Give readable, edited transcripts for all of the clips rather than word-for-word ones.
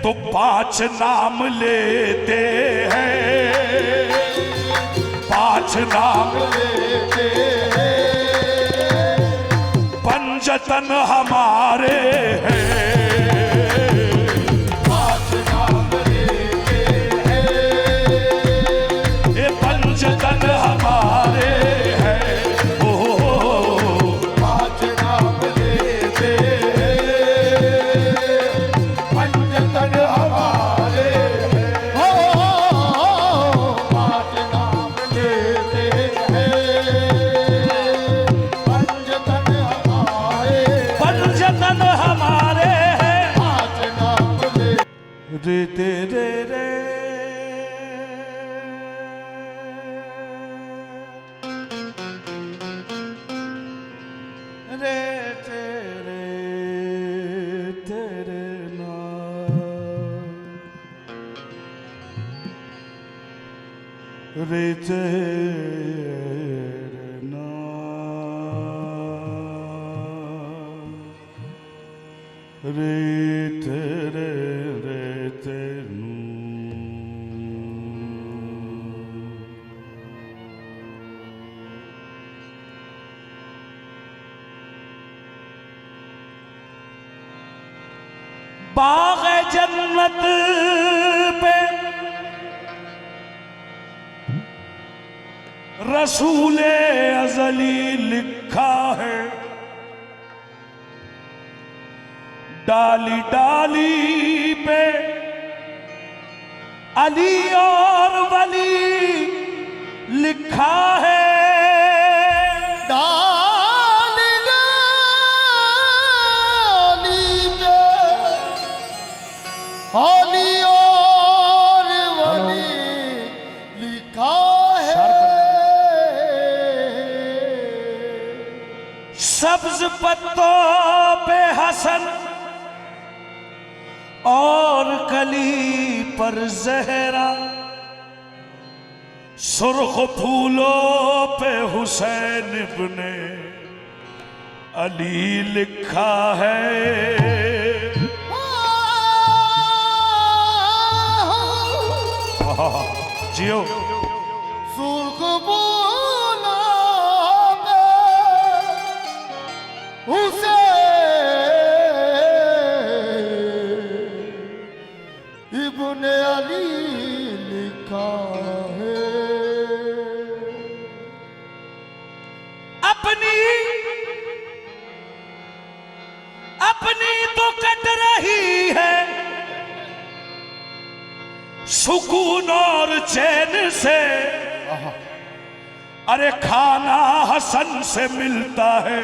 तो 5 नाम लेते हैं, 5 नाम लेते हैं, पंजतन हमारे हैं, 5 नाम लेते हैं, ये पंजतन हमारे हैं, ओ 5 नाम लेते हैं, पंजतन हमारे हैं, ओ 5 नाम लेते हैं, पंजतन हमारे, पंजतन हमारे हैं, 5 नाम लेते रे रे रे तेरे तेरे नाम रे तेरे नाम रे तेरे रे तेनू बाग़े जन्नत पे रसूले अज़ली लिखा है, डाली डाली पे अली और वली लिखा है, अली और वली लिखा है, सब्ज पत्तों पे हसन और कली पर जहरा, सुर्ख फूलों पे हुसैन इब्ने अली लिखा है, जियो सुर्ख बोला हुसैन इब्ने अली लिखा है, अपनी अपनी तो कट रही है सुकून और चैन से, अरे खाना हसन से मिलता है,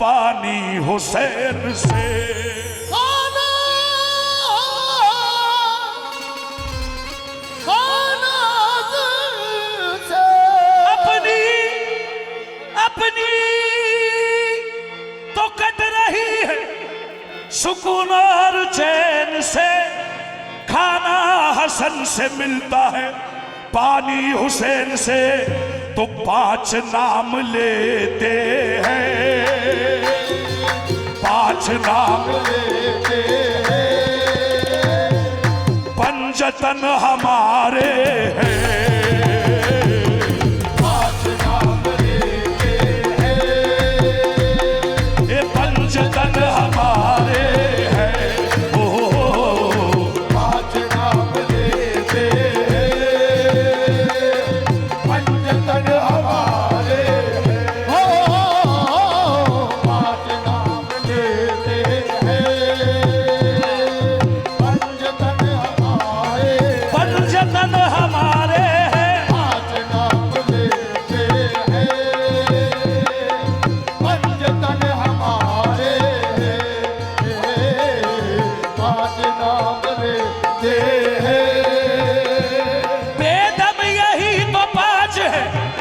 पानी हुसैन से, खाना खाना से, अपनी अपनी तो कट रही है सुकून और चैन से, खाना हसन से मिलता है, पानी हुसैन से, तो 5 नाम लेते हैं, 5 नाम लेते हैं, पंजतन हमारे हैं, 5 नाम लेते हैं, ये पंजतन हमारे हैं,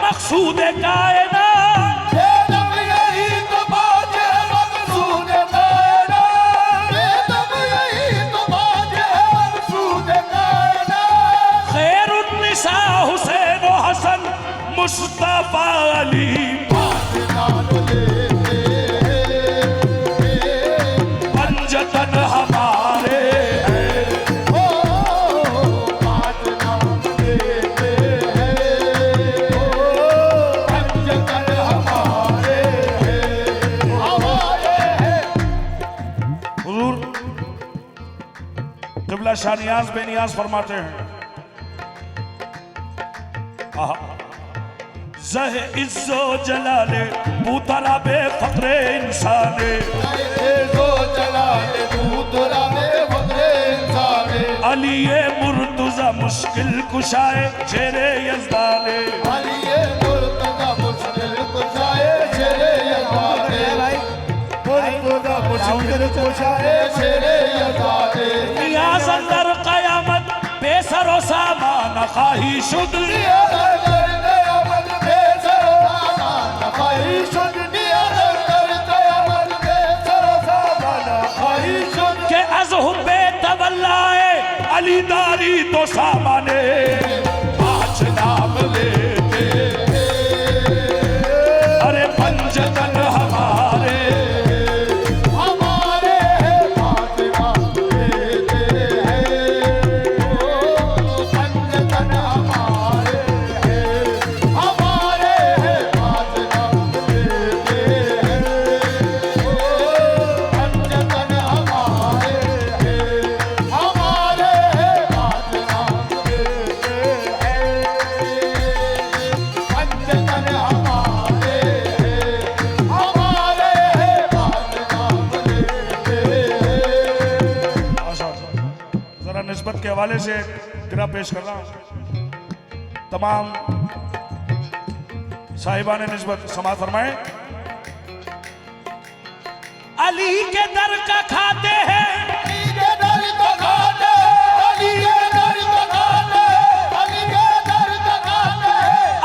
मकसूद कायनात, यही तो बात है मकसूद कायनात, यही तो बात है मकसूद कायनात, खैरुन्निसा हुसैन व हसन मुस्तफा अली, पंजतन हमारे हैं, क़िबला शाह नियाज बेनियाज फरमाते हैं, ज़ह इज़्ज़ो जलाले बूतरा बे फ़क्रे इंसाने, इज़्ज़ो जलाले बूतरा बे फ़क्रे इंसाने, अलीए मुर्तज़ा मुश्किल कुशाए शेरे यज़दाने, अलीए मुर्तज़ा मुश्किल कुशाए शेरे यज़दाने, मुर्तज़ा मुश्किल कुशाए शेरे यज़दाने, नियाज़ अंदर क़यामत बेसरो सामान खाही शुद, के अज़ हुब्बे तवल्लाए अली दारी तो सामाने पाँच नाम लेते, अरे पंजतन हमारे हमारे पाँच नाम लेते हैं, पंजतन हमारे हैं, हमारे पाँच नाम लेते हैं, पंजतन हमारे हैं, हमारे पाँच नाम लेते हैं, पंजतन हमारे हैं, हमारे पाँच नाम लेते हैं। जरा निस्बत के हवाले से गिरा पेश कर रहा हूं, तमाम साहिबा ने निस्बत समात फरमाए। अली के दर का खाते हैं, अली के दर का खाते, अली के दर का खाते, अली के दर का खाते,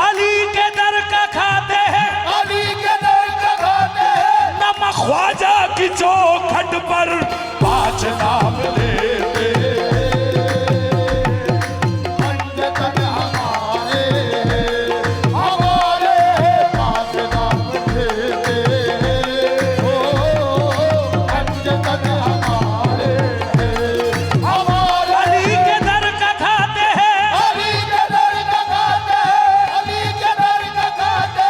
अली के दर का खाते हैं, अली के दर का खाते, नमक ख्वाजा की चौखट पर पाँच नाम लेते, पंजतन हमारे हैं, हमारे पाँच नाम लेते हैं, ओ पंजतन हमारे हैं, हमारे अली के दर का खाते हैं, अली के दर का खाते, अली के दर का खाते,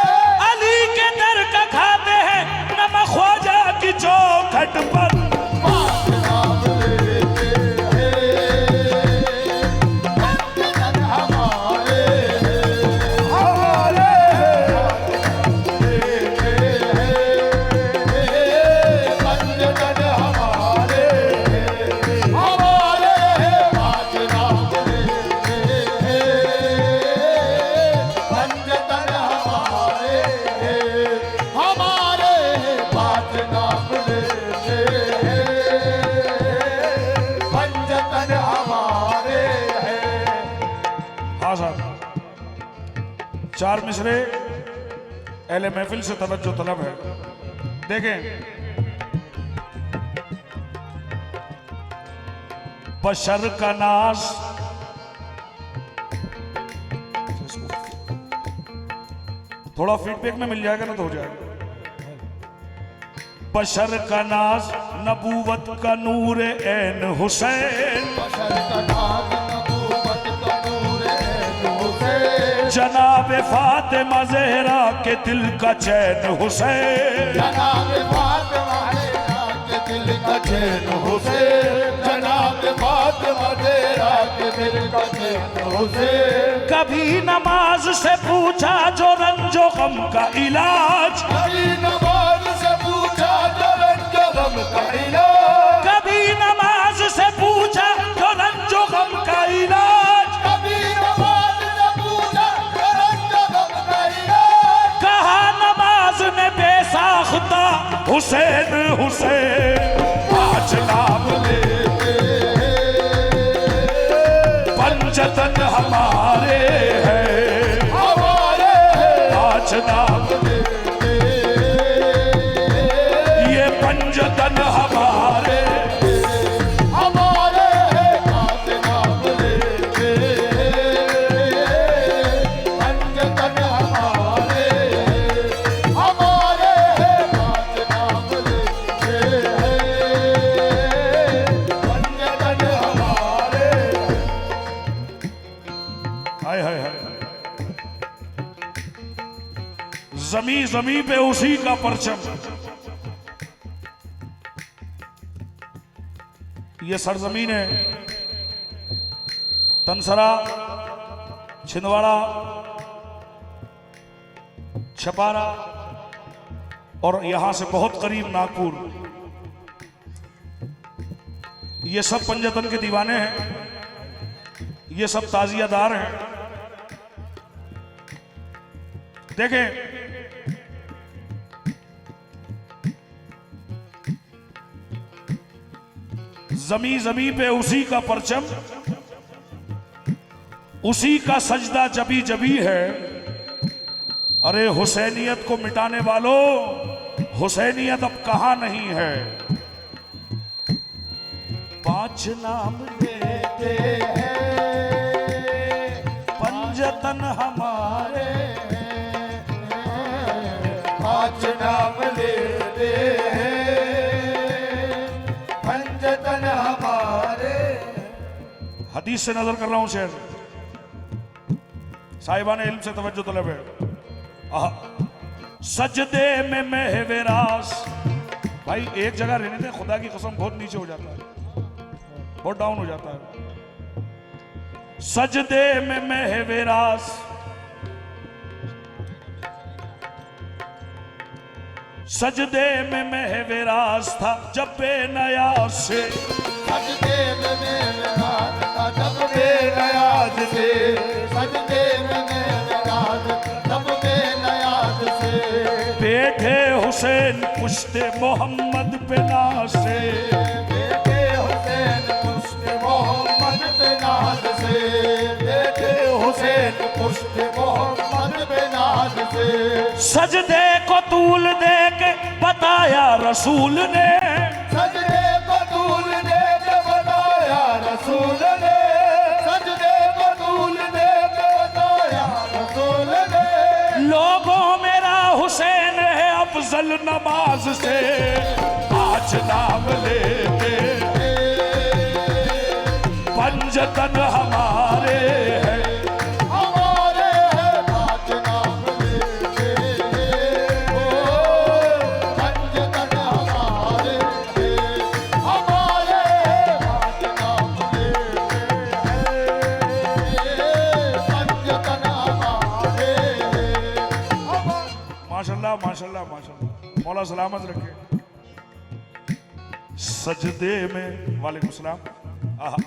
अली के दर का खाते हैं, नमक ख्वाजा की चौखट पर पाँच नाम लेते हैं, पंजतन हमारे हैं, हमारे लेते हैं, पंजतन हमारे हैं, हमारे पाँच नाम लेते हैं, पंजतन हमारे हैं, हमारे पाँच नाम लेते हैं, पंजतन हमारे हैं। हाँ साहब, चार मिसरे अहले महफिल से तवज्जो तलब है। देखें, बशर का नाज थोड़ा फीडबैक में मिल जाएगा ना तो हो जाएगा। बशर का नाज नबूवत का नूर ऐन हुसैन, बशर का नाज नबूवत का नूर है हुसैन, जनाब फातिमा ज़हरा के दिल का चैन हुसैन, जनाब फातिमा ज़हरा के दिल का चैन हुसैन, जनाब फातिमा ज़हरा के दिल का चैन हुसैन, कभी नमाज से पूछा जो रंजो गम का इलाज, कभी नमाज से पूछा जो रंजो गम का इलाज, कभी नमाज से पूछा जो रंजो गम का इलाज, कभी नमाज से पूछा जो रंजो गम का इलाज, कहा नमाज ने बेसाख्ता हुसैन हुसैन पाँच नाम लेते, पंजतन हमारे हैं, हमारे पाँच नाम लेते, ये पंजतन हमारे, हमारे पाँच नाम लेते, पंजतन हमारे, हमारे पाँच नाम लेते, पंजतन हमारे। हाय हाय हाय, जमी जमी पे उसी का परचम, ये सरजमीन है तनसरा, छिंदवाड़ा, छपारा और यहां से बहुत करीब नागपुर, ये सब पंजतन के दीवाने हैं, ये सब ताजियादार हैं। देखें, जमी जमी पे उसी का परचम, उसी का सजदा जबी जबी है। अरे हुसैनियत को मिटाने वालों, हुसैनियत अब कहां नहीं है। पांच नाम लेते हैं पंजतन हमारे, पांच नाम लेते हैं पंजतन हमारे। हदीस से नजर कर रहा हूं शेर, साहिबान इल्म से तवज्जो तलब है। सजदे में महवेरास, भाई एक जगह रहने दें, खुदा की कसम बहुत नीचे हो जाता है, बहुत डाउन हो जाता है। सजदे में महवेरास, सजदे में महवेरास था जब बेनयाज से, सजदे में महवेरास था जब बेनयाज से, सजदे में महवेरास जब बेनयाज से। बैठे हुसैन पुश्ते मोहम्मद पे नाज से, बैठे हुसैन पुश्ते मोहम्मद पे नाज से, बैठे हुसैन पुश्ते मोहम्मद पे नाज से। सजदे को तूल दे के बताया रसूल ने, सजदे को तूल दे के बताया रसूल ने, सजदे को तूल दे के बताया रसूल ने। लोगों मेरा हुसैन है अफजल नमाज से, आज नाम लेते पंजतन हमारे हैं, हमारे हैं पांच नाम लेते, ओ पंजतन हमारे हैं, हमारे हैं पांच नाम लेते, पंजतन हमारे हैं। माशाल्लाह माशाल्लाह माशाल्लाह, मौला सलामत रखे। सजदे में, वालेकुम सलाम, आहा,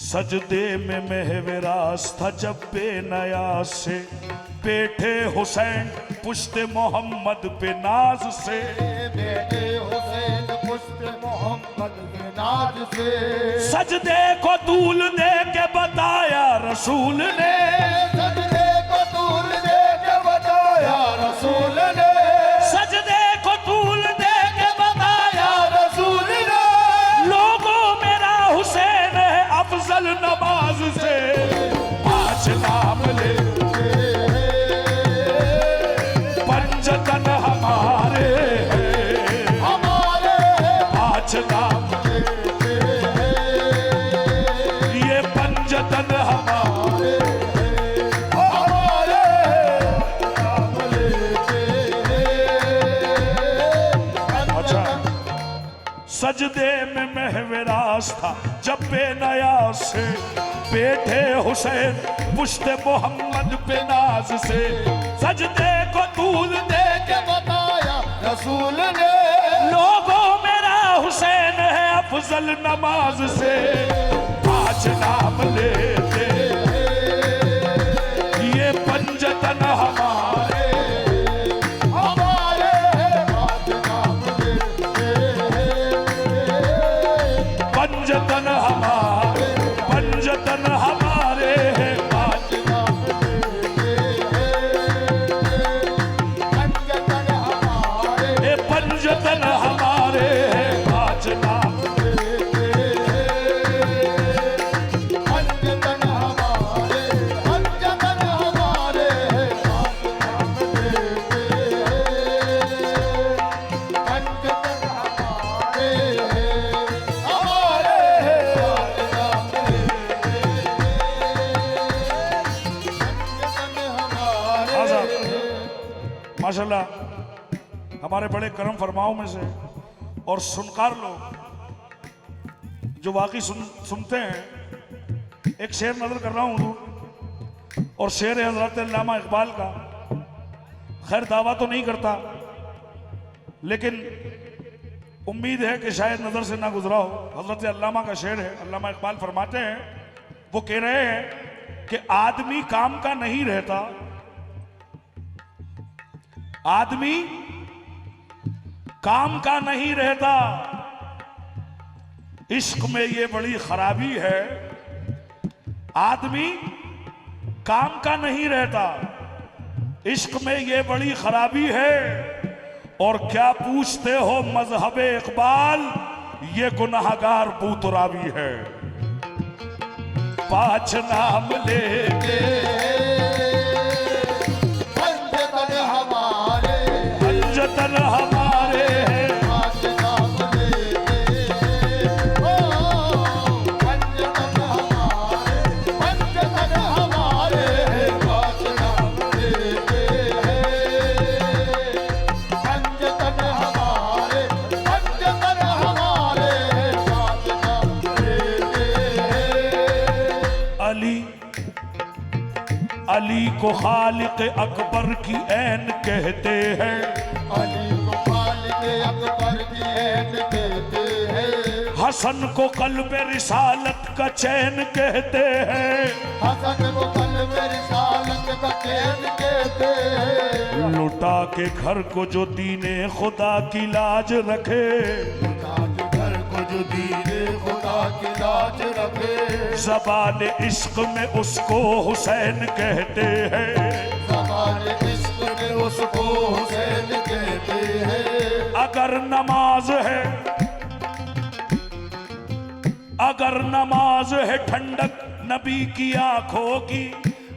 सजदे में महवेरास था जब बेनयाज से, बैठे हुसैन पुश्ते मोहम्मद पे नाज से, बेटे हुसैन पुश्ते मोहम्मद के नाज से। सजदे को तूल दे के बताया रसूल ने, सजदे को तूल दे के बताया रसूल ने, सजदे को तूल दे के बताया रसूल ने। लोगों मेरा हुसैन है अफजल नमाज से, पांच नाम ले पंजतन हमारे हैं, हमारे पांच नाम ये पंजतन हमारे। हमारे नाम लेते अच्छा, सजदे में महवेरास था जब बेनयाज से, बैठे हुसैन पुश्ते मोहम्मद पे नाज से। सजदे को तूल दे के बताया रसूल ने, लोगों मेरा हुसैन है अफजल नमाज से, आज नाम लेते ये पंजतन हमारे, हमारे पांच नाम लेते, पंजतन हमारे, पंजतन हमारे हैं पांच। नाम लेते, पंजतन हमारे, ये पंजतन हमारे हैं पांच नाम। पंजतन हमारे, पंजतन हमारे पांच नाम लेते, पंजतन हमारे, हमारे पांच नाम लेते, पंजतन हमारे। माशाल्लाह, हमारे बड़े करम फरमाओं में से और सुनकार लोग जो वाकई सुनते हैं, एक शेर नजर कर रहा हूं हुजूर, और शेर है हजरत अल्लामा इकबाल का। खैर दावा तो नहीं करता, लेकिन उम्मीद है कि शायद नजर से ना गुजरा हो। हजरत अल्लामा का शेर है। अल्लामा इकबाल फरमाते हैं, वो कह रहे हैं कि आदमी काम का नहीं रहता, आदमी काम का नहीं रहता, इश्क में ये बड़ी खराबी है। आदमी काम का नहीं रहता, इश्क में ये बड़ी खराबी है। और क्या पूछते हो मजहब इकबाल, ये गुनाहगार बूतराबी है। पांच नाम लेके पंजतन हमारे, पंजतन हमारे हैं। पांच नाम लेके ओ पंजतन हमारे, पंजतन हमारे, पांच नाम लेके पंजतन हमारे, पंजतन हमारे, पांच नाम लेके। अली, अली को खालिक अकबर की ऐन कहते हैं। अली को खालिक अकबर की ऐन कहते हैं। हसन को कल्ब रिसालत का चैन कहते हैं। हसन को कल्ब रिसालत का चैन कहते हैं। लुटा के घर को जो दीने खुदा की लाज रखे, ताज घर को जो दीने खुदा की लाज रखे। ज़बान इश्क में उसको हुसैन कहते हैं। ज़बान इश्क में उसको हुसैन कहते हैं। अगर नमाज है, अगर नमाज है ठंडक नबी की आंखों की,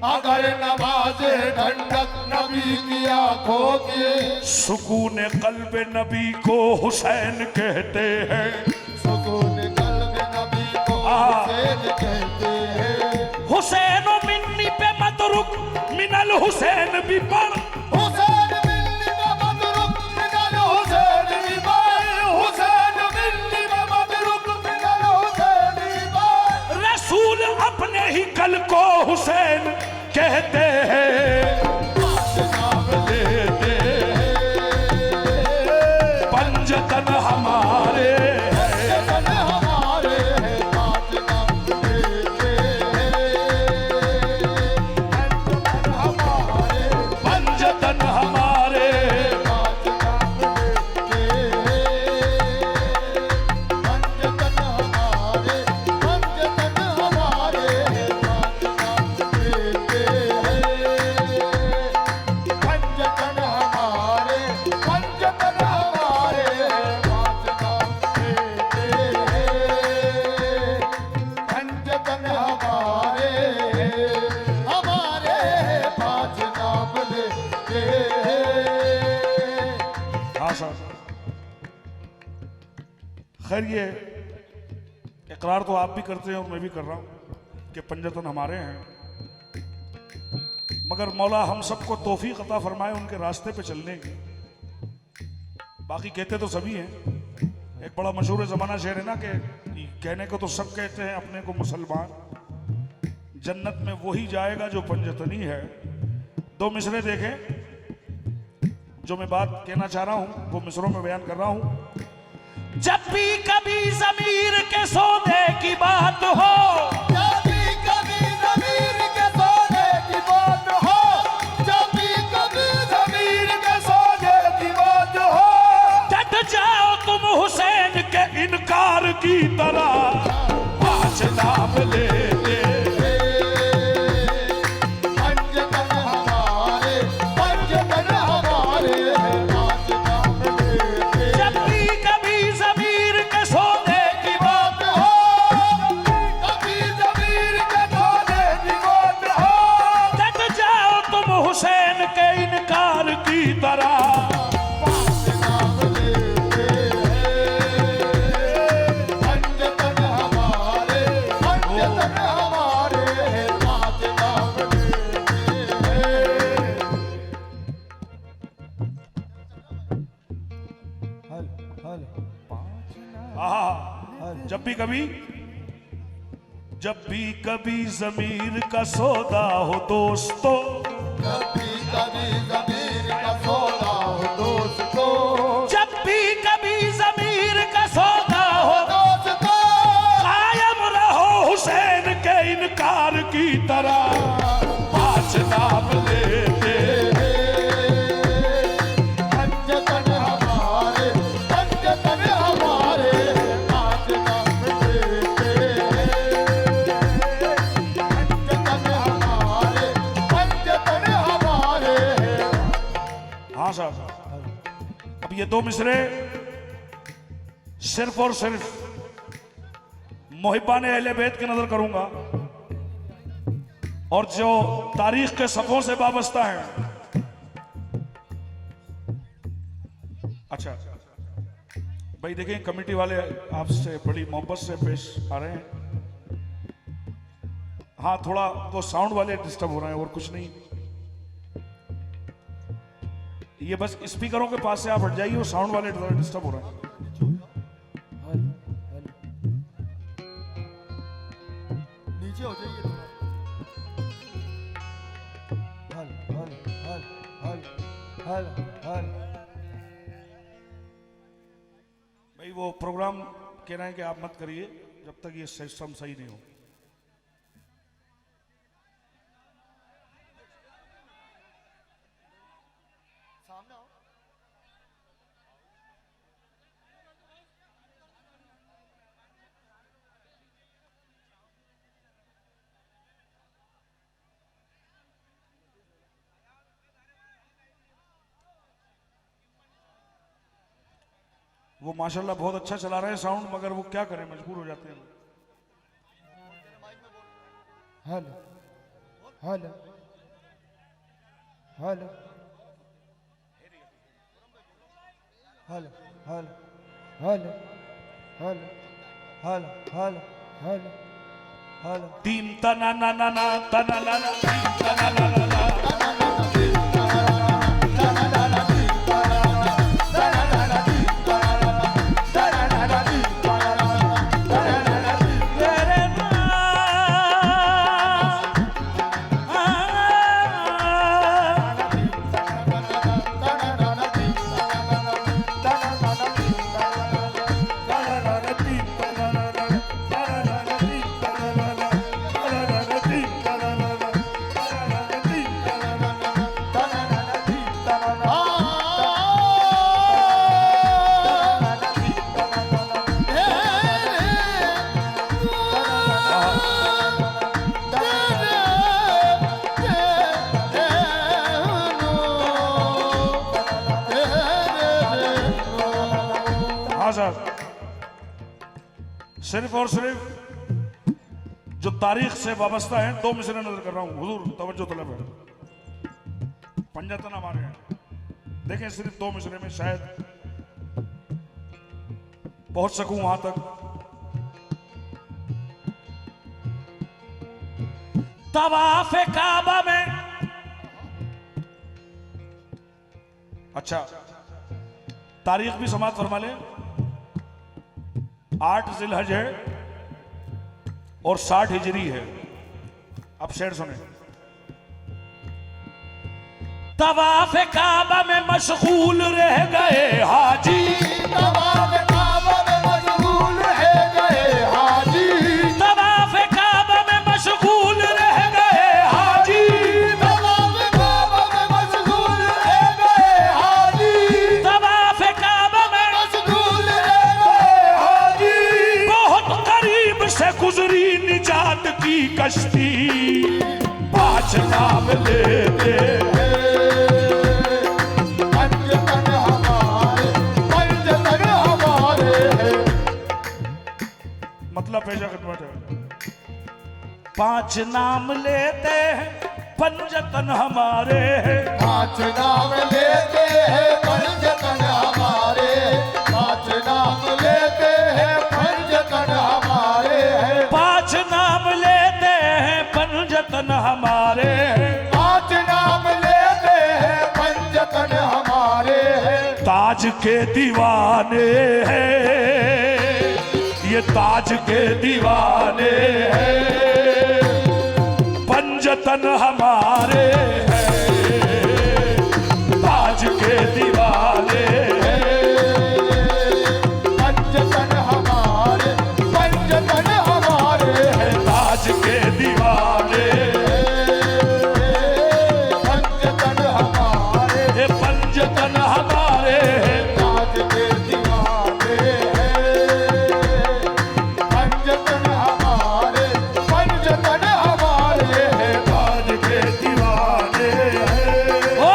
अगर नमाज है ठंडक नबी की आंखों की, सुकून कल्ब नबी को हुसैन कहते हैं। सुकून कल्ब नबी को हुसैन कहते हैं। हुसैन मिन्नी पे मत रुक, मिनल हुसैन भी पढ़। हुसैन मिलनी में मदरुक मिनल हुसैन भी पढ़। हुसैन मिलनी में मदरुक मिनल हुसैन भी पढ़। रसूल अपने ही कल को हुसैन कहते हैं। पांच नाम लेते पंजतन हमारे हैं। पंजतन हमारे हैं। पांच नाम लेते पंजतन हमारे, पंजतन हमारे पांच नाम लेते पंजतन हमारे, पंजतन हमारे, पांच नाम लेते पंजतन हमारे, पंजतन हमारे, पांच नाम लेते पंजतन हमारे, हमारे पांच नाम लेते। हाँ साहब। खैर ये इकरार तो आप भी करते हैं और मैं भी कर रहा हूं कि पंजतन हमारे हैं, मगर मौला हम सबको तौफीक अता फरमाए उनके रास्ते पे चलने की। बाकी कहते तो सभी हैं। एक बड़ा मशहूर ज़माना शेर है ना कि कहने को तो सब कहते हैं अपने को मुसलमान, जन्नत में वही जाएगा जो पंजतनी है। दो मिसरे देखें, जो मैं बात कहना चाह रहा हूं वो मिसरों में बयान कर रहा हूं। जब भी कभी ज़मीर के सौदे की बात हो, जब भी कभी ज़मीर के सौदे की बात हो, जब भी कभी ज़मीर के सौदे की बात हो, डट जाओ तुम हुसैन के इनकार की तरह। पांच नाम लेते पंजतन हमारे, पंजतन हमारे, पांच नाम लेते। जब भी कभी ज़मीर के सौदे की बात हो, कभी ज़मीर के सौदे की बात हो, डट जाओ तुम हुसैन के इनकार की तरह। पांच नाम लेते पंजतन हमारे, पंजतन हमारे, पांच नाम लेते। जब भी कभी जब भी कभी ज़मीर का सौदा हो दोस्तों, कभी कभी ज़मीर का सौदा हो दोस्तों, जब भी कभी ज़मीर का सौदा हो दोस्तों, कायम रहो हुसैन के इनकार की तरह, पांच नाम लेते पंजतन हमारे, पंजतन हमारे, पांच नाम लेते पंजतन हमारे, पंजतन हमारे। हाँ साहब, अब ये दो मिसरे सिर्फ और सिर्फ मोहिब्बान अहले बैत की नजर करूंगा और जो तारीख के सफ़ों से वाबस्ता है। अच्छा भाई देखें, कमेटी वाले आपसे बड़ी मोहब्बत से पेश आ रहे हैं। हाँ, थोड़ा वो साउंड वाले डिस्टर्ब हो रहे हैं और कुछ नहीं। ये बस स्पीकरों के पास से आप हट जाइए, वो साउंड वाले डिस्टर्ब हो रहे हैं। नीचे हो जाइए थोड़ा। हल हल हल हल हल हल। भाई वो प्रोग्राम कह रहे हैं कि आप मत करिए जब तक ये सिस्टम सही नहीं हो। सामने आओ। वो माशाल्लाह बहुत अच्छा चला रहे हैं साउंड, मगर वो क्या करें, मजबूर हो जाते हैं। हल हल हल हल हल हल हल हल हल हल हल। तीन तना ना ना ना तना ना ना तीन तना ना ना ना। सिर्फ और सिर्फ जो तारीख से वाबस्ता है दो मिसरे नजर कर रहा हूं, हुजूर तवज्जो तलब है। पंजातन हमारे हैं, देखें सिर्फ दो मिसरे में शायद पहुंच सकूं वहां तक। तवाफ काबा में, अच्छा तारीख भी समाप्त फरमा ले। 8 जिलहज है और 60 हिजरी है। अब शेर सुने। तवाफ काबा में मशगूल रह गए हाजी, तवाफ काबा में मशगूल रह गए हाजी, तवाफ काबा में मशगूल रह गए हाजी, तवाफ काबा में मशगूल रह गए हाजी, तवाफ काबा में मशगूल रह गए हाजी। बहुत करीब से गुजरी निजात की कश्ती, 5 नाम लेते पंजतन हमारे, पंजतन हमारे हैं। मतलब पेशा खिदमत है। 5 नाम लेते हैं पंजतन हमारे हैं, 5 नाम लेते हैं पंजतन हमारे, 5 नाम लेते हैं पंजतन हमारे हैं, 5 नाम लेते हैं पंजतन हमारे हैं। 5 नाम लेते हैं पंजतन हमारे हैं। ताज के दीवाने हैं, ये ताज के दीवाने हैं। पंजतन हमारे हैं, ताज के दीवाने पंजतन हमारे, पंजतन हमारे हैं, ताज के दीवाने पंजतन हमारे, ये पंजतन हमारे हैं, ताज के दीवाने पंजतन हमारे, पंजतन हमारे हैं, ताज के दीवाने ओ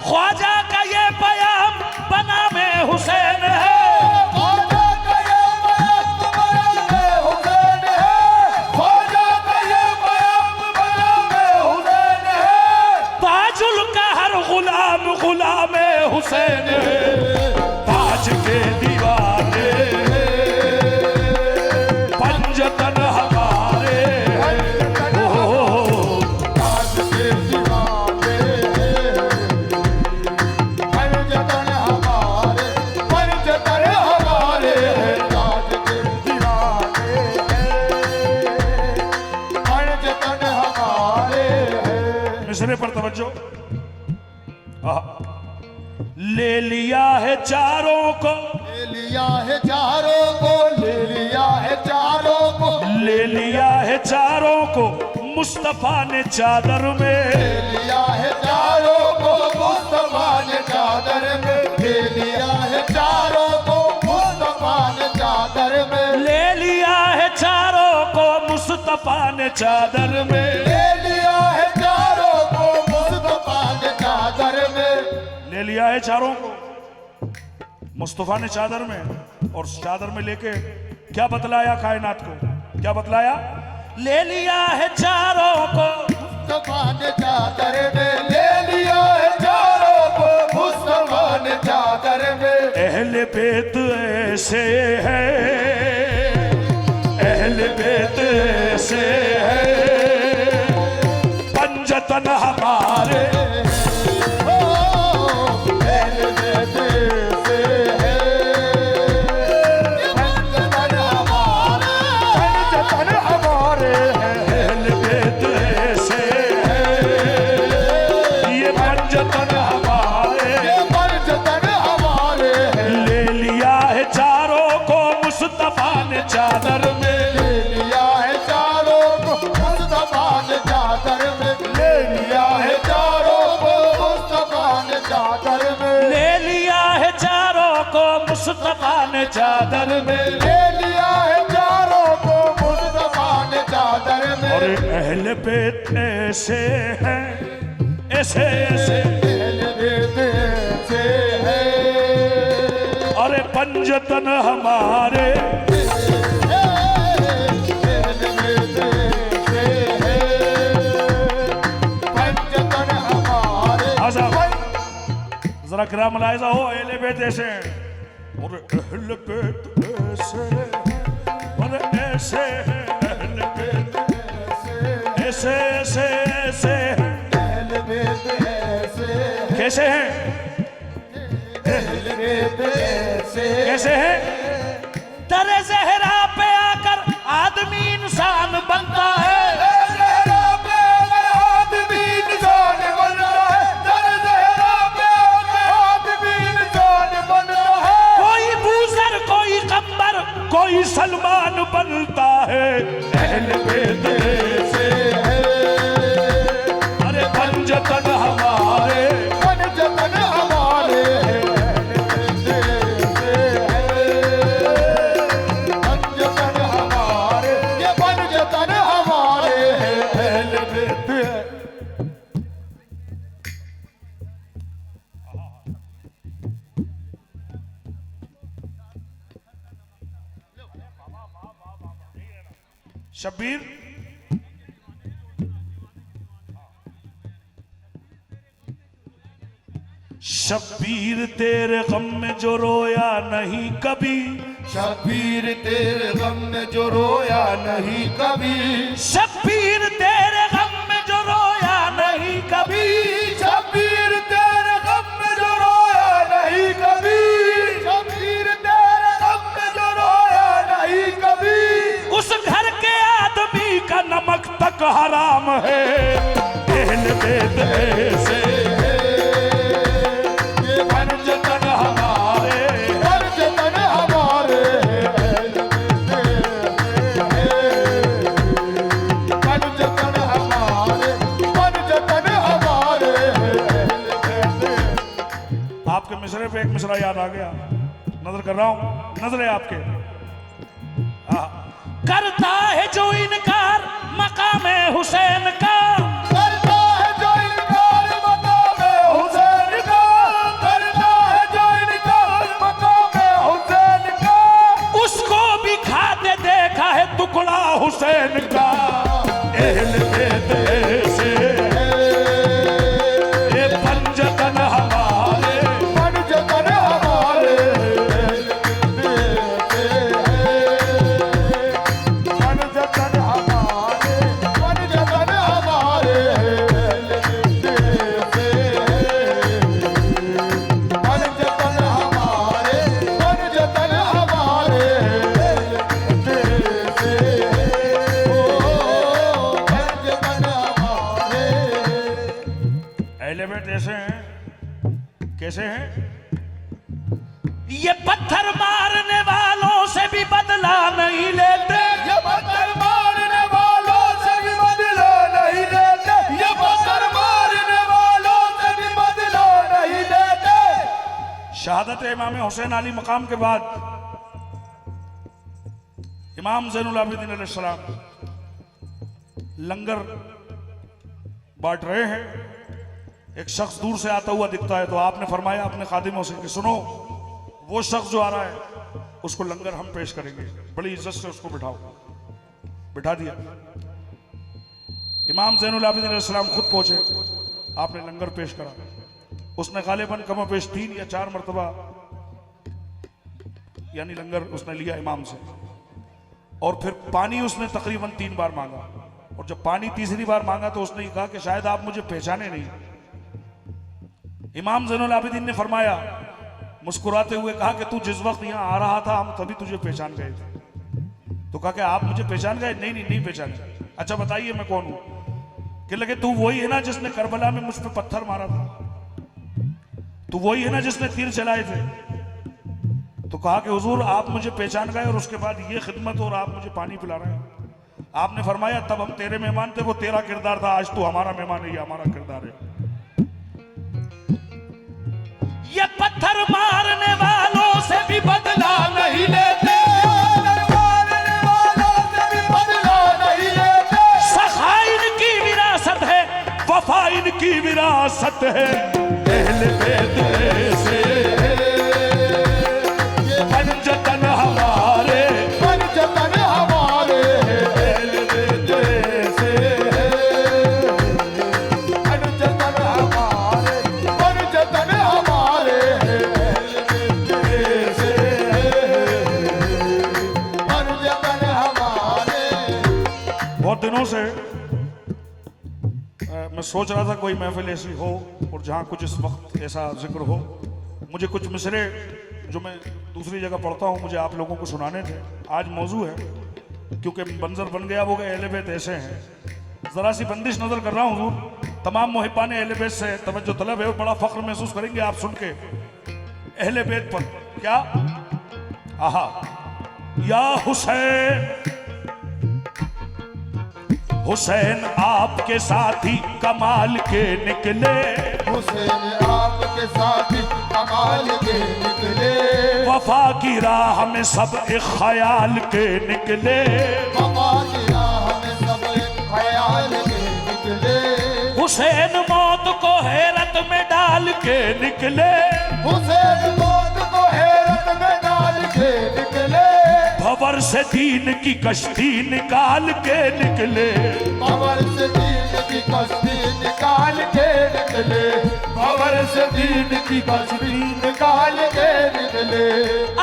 ख्वाजा का ये पयाम बना में हुसैन है, ख्वाजा का ये बयान बयान हुसैन है, ख्वाजा का ये बयान बयान हुसैन है, ताजुल का हर गुलाम गुलाम हुसैन है, ताज के दीवाने पंजतन हमारे पंजतन ओ ताज के दीवाने पंजतन हमारे, पंजतन हमारे हैं, ताज के दीवाने पंजतन हमारे हैं। मिसरे पर तवज्जो। ले लिया है चारों को, ले लिया है चारों को, ले लिया है चारों को, ले लिया है चारों को मुस्तफा ने चादर में, ले लिया है चारों को मुस्तफा ने चादर में, ले लिया है चारों को मुस्तफा ने चादर में, ले लिया है चारों को मुस्तफा ने चादर में, ले लिया है चारों को मुस्तफा ने चादर में, ले लिया है चारों को मुस्तफा ने चादर में, और चादर में लेके क्या बतलाया कायनात को, क्या बतलाया? ले लिया है चारों को मुस्तफा ने चादर में, ले लिया है चारों को मुस्तफा ने चादर में, अहले बेत ऐसे है, अहले बेत ऐसे है, पंजतन हमारे अहले बेत ऐसे है, ये पंजतन हमारे, ले लिया है चारों को मुस्तफा ने चादर में, ले लिया है चारों को मुस्तफा ने चादर में, ले लिया है चारों को मुस्तफा ने चादर में, ले लिया है चारों को मुस्तफा ने चादर में, ले लिया है चारों को मुस्तफा ने चादर में, और अहले बेत ऐसे हैं, ऐसे ऐसे, अहले बेत ऐसे है, अरे पंजतन हमारे, अहले बेत ऐसे है, पंजतन हमारे, जरा किराम मुलाहिजा हो, अहले बेत ऐसे हैं, और अहले बेत ऐसे हैं, और ऐसे हैं, अहले बेत ऐसे ऐसे ऐसे हैं, अहले बेत ऐसे है, कैसे हैं, अहले बेत ऐसे है, कैसे हैं? दरे ज़हरा पे आकर आदमी इंसान बनता है, ज़हरा पे अगर आदमी इंसान बनता है, दर ज़हरा पे अगर आदमी इंसान बनता है, कोई बूजर कोई कम्बर कोई सलमान बनता है, अहले बेत ऐसे है, अरे पंजतन हमारे, पंजतन हमारे हैं, पंजतन हमारे, ये पंजतन हमारे हैं, अहले बेत है। शब्बीर शब्बीर तेरे गम में जो रोया नहीं कभी, शब्बीर तेरे गम में जो रोया नहीं कभी, शब्बीर तेरे गम में जो रोया नहीं कभी, शब्बीर तेरे गम में जो रोया नहीं कभी, शब्बीर तेरे गम में जो रोया नहीं कभी, उस घर के आदमी का नमक तक हक हराम है, अहले बैत ऐसे ये पंजतन हमारे, पंजतन हमारे, पंजतन हमारे, पंजतन हमारे। आपके मिसरे पे एक मिसरा याद आ गया, नजर कर रहा हूं, नजर है आपके। करता है जो इनकार मकाम हुसैन का, करता है जो इनकार मकाम हुसैन का, करता है जो इनकार मकाम हुसैन का, उसको भी खाते देखा है टुकड़ा हुसैन का। अहले बैत ऐसे ये पंजतन हमारे, पंजतन हमारे, पंजतन हमारे, पंजतन हमारे, पंजतन हमारे, पंजतन हमारे, पंजतन हमारे। अहले बैत ऐसे हैं, कैसे हैं? ये पत्थर मारने वालों से भी बदला नहीं लेते, ये पत्थर मारने वालों से भी बदला नहीं लेते, ये पत्थर मारने वालों से भी बदला नहीं लेते। शहादत इमाम हुसैन अली मकाम के बाद इमाम ज़ैनुल आबिदीन अलैहिस्सलाम लंगर बांट रहे हैं। एक शख्स दूर से आता हुआ दिखता है, तो आपने फरमाया अपने खादिमों से कि सुनो, वो शख्स जो आ रहा है उसको लंगर हम पेश करेंगे, बड़ी इज्जत से उसको बिठाओ। बिठा दिया। इमाम ज़ैनुल आबिदीन अलैहिस्सलाम खुद पहुंचे, आपने लंगर पेश करा। उसने गालिबन कम पेश 3 या 4 मरतबा यानी लंगर उसने लिया इमाम से, और फिर पानी उसने तकरीबन 3 बार मांगा। और जब पानी तीसरी बार मांगा तो उसने कहा कि शायद आप मुझे पहचाने नहीं। इमाम ज़ैनुल आबिदीन ने फरमाया, मुस्कुराते हुए कहा कि तू जिस वक्त यहाँ आ रहा था हम तभी तुझे पहचान गए थे। तो कहा कि आप मुझे पहचान गए? नहीं पहचाने। अच्छा बताइए मैं कौन हूं? कि लगे तू वही है ना जिसने करबला में मुझ पर पत्थर मारा था, तू वही है ना जिसने तीर चलाए थे? तो कहा कि हुजूर आप मुझे पहचान गए और उसके बाद ये खिदमत और आप मुझे पानी पिला रहे हैं। आपने फरमाया तब हम तेरे मेहमान थे, वो तेरा किरदार था, आज तू हमारा मेहमान है, ये हमारा किरदार है। ये पत्थर मारने वालों से भी बदला नहीं लेते, मारने वालों से भी बदला नहीं लेते। सखा इनकी विरासत है, वफा इनकी विरासत है। अहले बैत ऐसे ये पंजतन हमारे, पंजतन हमारे, अहले बैत ऐसे पंजतन हमारे, पंजतन हमारे, पंजतन हमारे। बहुत दिनों से मैं सोच रहा था कोई महफिल ऐसी हो और जहाँ कुछ इस वक्त ऐसा जिक्र हो। मुझे कुछ मिसरे जो मैं दूसरी जगह पढ़ता हूँ मुझे आप लोगों को सुनाने थे। आज मौजू है क्योंकि मंजर बन गया वो कि अहले बैत ऐसे हैं। ज़रा सी बंदिश नज़र कर रहा हूँ हुजूर, तमाम मुहिब्बान अहले बैत से तवज्जो तलब है, बड़ा फ़ख्र महसूस करेंगे आप सुन के अहले बैत पर। क्या आहा, या हुसैन हुसैन आपके साथी कमाल के निकले, हुसैन आपके साथ कमाल के निकले, वफा की राह में सब एक ख्याल के निकले, वफा की राह में सब एक ख्याल के निकले, हुसैन मौत को हैरत में डाल के निकले, हुसैन मौत को हैरत में डाल के निकले, भंवर से दीन की कश्ती निकाल के निकले, भंवर से दीन की कश्ती निकाल के निकले, भंवर से दीन की कश्ती निकाल के निकले।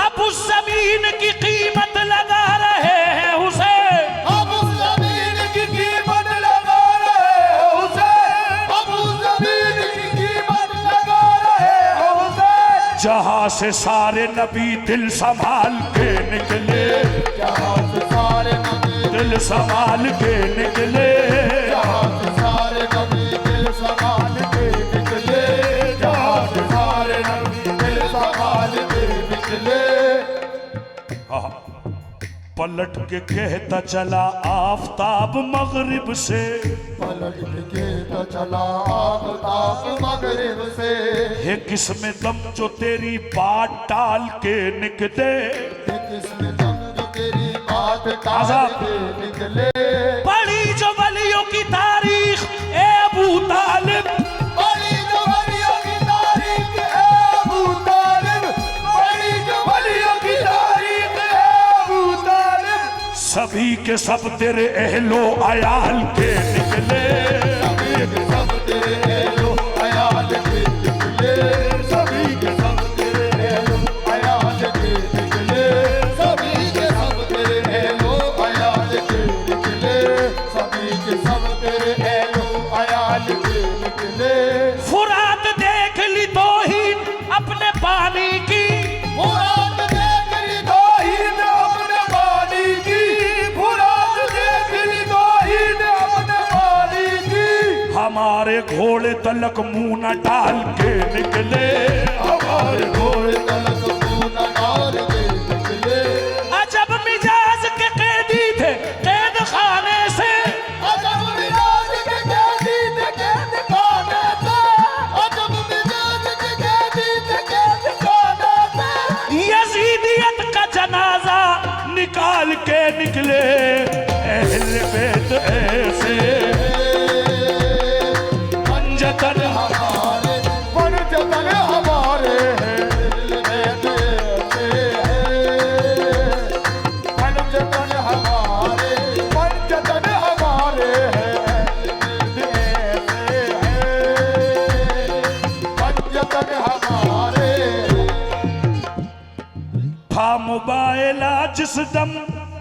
अब उस जमीन की कीमत लगा रहे हैं हुसैन, अब उस जमीन की कीमत लगा रहे हैं हुसैन, अब उस जमीन की कीमत लगा रहे हैं हुसैन, जहां से सारे नबी दिल संभाल के निकले, जहां से सारे नबी दिल संभाल के निकले, जहाँ से सारे नबी दिल संभाल के निकले, जहाँ से सारे नबी दिल संभाल के निकले। पलट के कहता चला आफताब मगरिब से, पलट के तो चला आफताब मगरिब से, है किसमें दम जो तेरी बात टाल के निकले, किसमें दम जो तेरी बात टाल आजाद। के निकले। पढ़ी जो वलियों की तारीख ए अबू तालिब, बड़ी जो वलियों की तारीख है अबू तालिब, बड़ी जो वलियों की तारीख है अबू तालिब। सभी के सब तेरे अहलो अयाल के निकले, सभी के सब तेरे अहलो अयाल के निकले, सभी के सब तेरे अहलो अयाल के निकले, सभी के सब तेरे अहलो अयाल के निकले, सभी के सब तेरे अहलो अयाल के निकले। फुरात देख ली तो ही अपने पानी की, फुरात देख ली तौहीद अपने पानी की, फुरात देख ली तौहीद अपने पानी की। हमारे घोड़े तलक मुंह न डाल के निकले, हमारे घोड़े तलक मुंह न डाल के निकले, अजब मिजाज के कैदी थे कैद खाने से, अजब मिजाज के कैदी थे कैद खाने से, अजब मिजाज के कैदी थे कैद खाने से। यजीदियत का जनाजा निकाल के निकले, अहले बैत ऐसे पंजतन हमारे पंजतन हमारे हैं, दिल में ऐसे हैं। पंजतन हमारे हैं, दिल में ऐसे हैं। पंजतन हमारे था मुबायला जिस दम,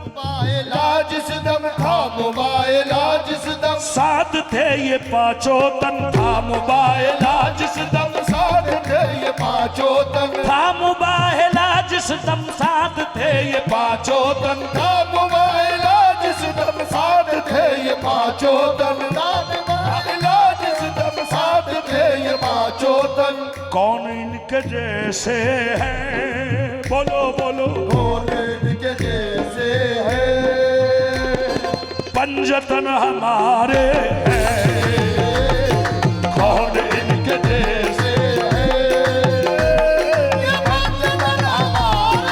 मुबायला जिस दम था, मुबायला जिस दम साथ थे ये पांचों तन, था मुबायला जिस दम, साथ थे ये पांचों तन, था मुबायला जिस दम साथ थे ये पांचों तन, था मुबायला जिस दम साथ थे ये पांचों तन, था मुबायला जिस दम साथ थे ये पांचों तन। कौन इनके जैसे हैं, बोलो बोलो, कौन इनके जैसे है, पंजतन हमारे हैं, कौन इनके जैसे, ये पंजतन हमारे,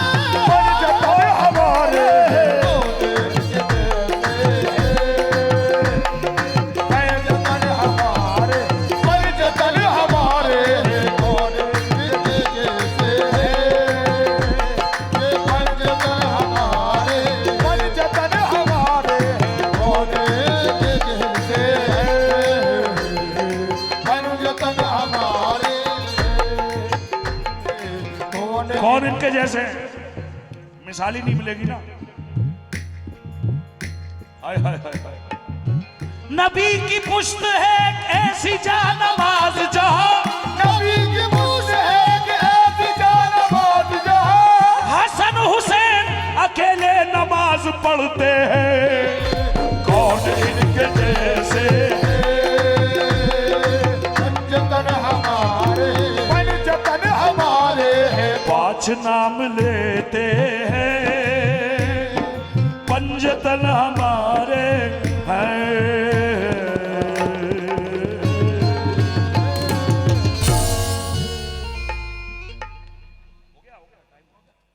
पंजतन हमारे हैं, पंजतन हमारे, पंजतन हमारे हैं, कौन इनके जैसे है, ये पंजतन हमारे, पंजतन हमारे हैं, कौन इनके जैसे है, पंजतन हमारे, कौन इनके जैसे हैं? मिसाल ही नहीं मिलेगी ना। हाय हाय हाय हाय। नबी की पुश्त है एक ऐसी जानमाज जहां, नबी की मूस है कि ऐसी जानबाज जहां, हसन हुसैन अकेले नमाज पढ़ते हैं, कौन इनके जैसे, पंजतन हमारे, पंजतन हमारे हैं, पांच नाम लेते हैं, पंजतन हम